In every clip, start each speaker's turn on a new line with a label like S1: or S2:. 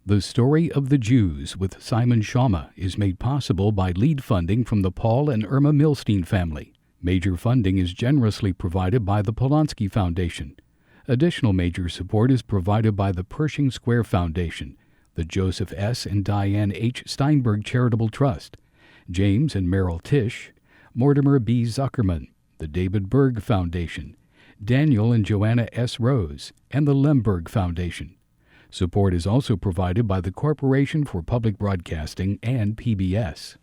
S1: The Story of the Jews with Simon Schama is made possible by lead funding from the Paul and Irma Milstein family. Major funding is generously provided by the Polanski Foundation. Additional major support is provided by the Pershing Square Foundation, the Joseph S. and Diane H. Steinberg Charitable Trust, James and Merrill Tisch, Mortimer B. Zuckerman, the David Berg Foundation, Daniel and Joanna S. Rose, and the Lemberg Foundation. Support is also provided by the Corporation for Public Broadcasting and PBS.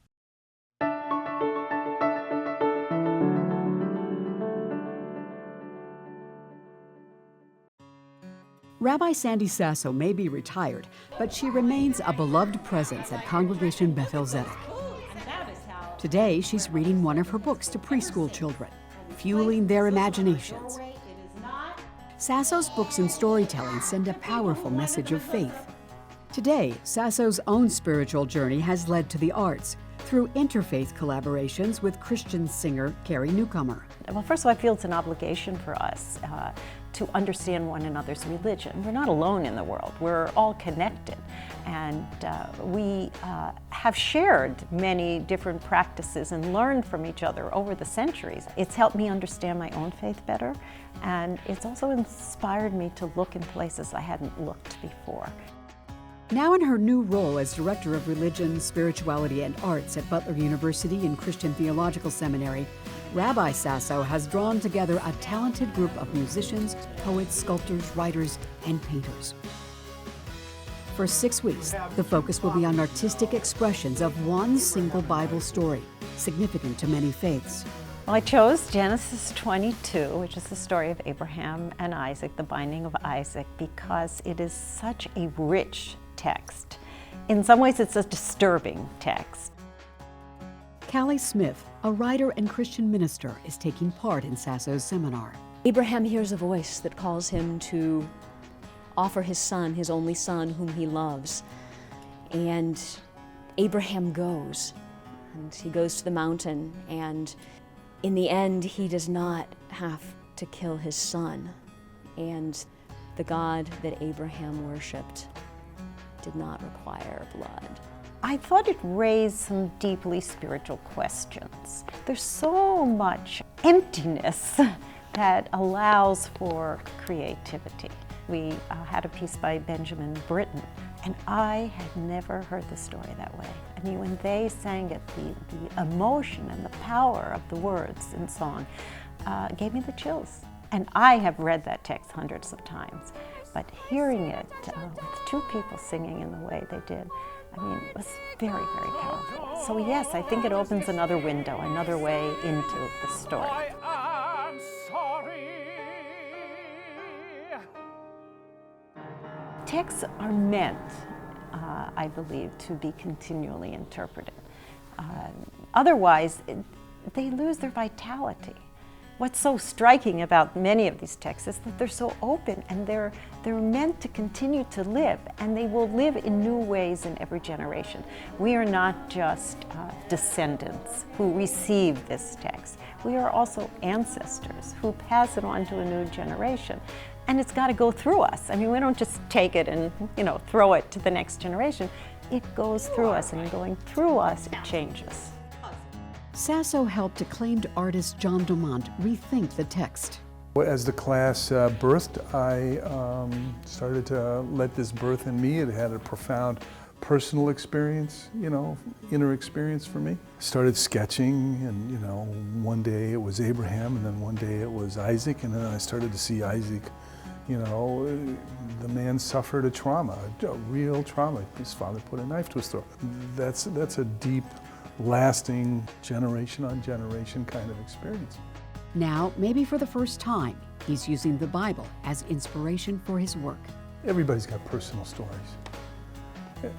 S2: Rabbi Sandy Sasso may be retired, but she remains a beloved presence at Congregation Beth-El Zedek. Today, she's reading one of her books to preschool children, fueling their imaginations. Sasso's books and storytelling send a powerful message of faith. Today, Sasso's own spiritual journey has led to the arts through interfaith collaborations with Christian singer Carrie Newcomer.
S3: Well, first of all, I feel it's an obligation for us to understand one another's religion. We're not alone in the world. We're all connected. And we have shared many different practices and learned from each other over the centuries. It's helped me understand my own faith better, and it's also inspired me to look in places I hadn't looked before.
S2: Now in her new role as Director of Religion, Spirituality, and Arts at Butler University and Christian Theological Seminary, Rabbi Sasso has drawn together a talented group of musicians, poets, sculptors, writers, and painters. For 6 weeks, the focus will be on artistic expressions of one single Bible story, significant to many faiths.
S3: Well, I chose Genesis 22, which is the story of Abraham and Isaac, the binding of Isaac, because it is such a rich text. In some ways, it's a disturbing text.
S2: Callie Smith, a writer and Christian minister, is taking part in Sasso's seminar.
S4: Abraham hears a voice that calls him to offer his son, his only son, whom he loves. And Abraham goes, and he goes to the mountain, and in the end, he does not have to kill his son. And the God that Abraham worshipped did not require blood.
S3: I thought it raised some deeply spiritual questions. There's so much emptiness that allows for creativity. We had a piece by Benjamin Britten, and I had never heard the story that way. I mean, when they sang it, the emotion and the power of the words in song gave me the chills. And I have read that text hundreds of times, but hearing it with two people singing in the way they did, I mean, it was very, very powerful. So yes, I think it opens another window, another way into the story.
S5: I'm sorry.
S3: Texts are meant, I believe, to be continually interpreted. Otherwise, they lose their vitality. What's so striking about many of these texts is that they're so open, and they're meant to continue to live, and they will live in new ways in every generation. We are not just descendants who receive this text. We are also ancestors who pass it on to a new generation. And it's got to go through us. I mean, we don't just take it and, throw it to the next generation. It goes through us, and in going through us, it changes.
S2: Sasso helped acclaimed artist John Dumont rethink the text.
S6: As the class birthed, I started to let this birth in me. It had a profound personal experience, inner experience for me. Started sketching, and one day it was Abraham, and then one day it was Isaac, and then I started to see Isaac. The man suffered a trauma, a real trauma. His father put a knife to his throat. That's a deep, lasting, generation on generation kind of experience.
S2: Now, maybe for the first time, he's using the Bible as inspiration for his work.
S6: Everybody's got personal stories.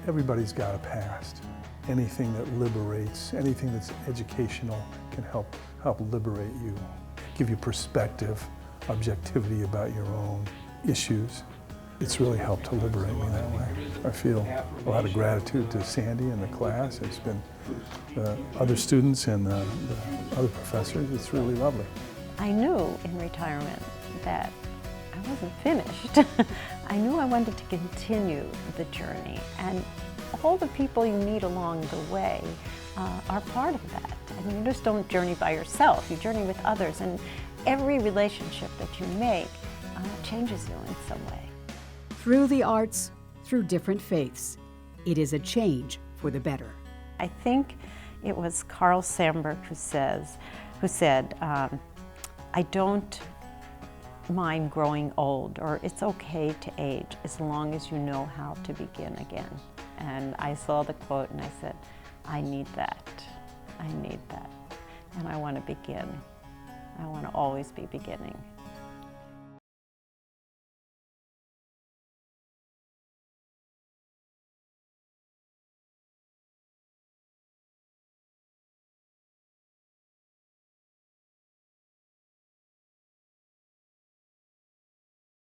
S6: Everybody's got a past. Anything that liberates, anything that's educational can help liberate you, give you perspective, objectivity about your own issues. It's really helped to liberate me that way. I feel a lot of gratitude to Sandy and the class. It's been the other students and the other professors. It's really lovely.
S3: I knew in retirement that I wasn't finished. I knew I wanted to continue the journey, and all the people you meet along the way are part of that. I mean, you just don't journey by yourself, you journey with others, and every relationship that you make changes you in some way.
S2: Through the arts, through different faiths, it is a change for the better.
S3: I think it was Carl Sandburg who said, I don't mind growing old, or it's okay to age as long as you know how to begin again. And I saw the quote and I said, I need that. I need that. And I want to begin. I want to always be beginning.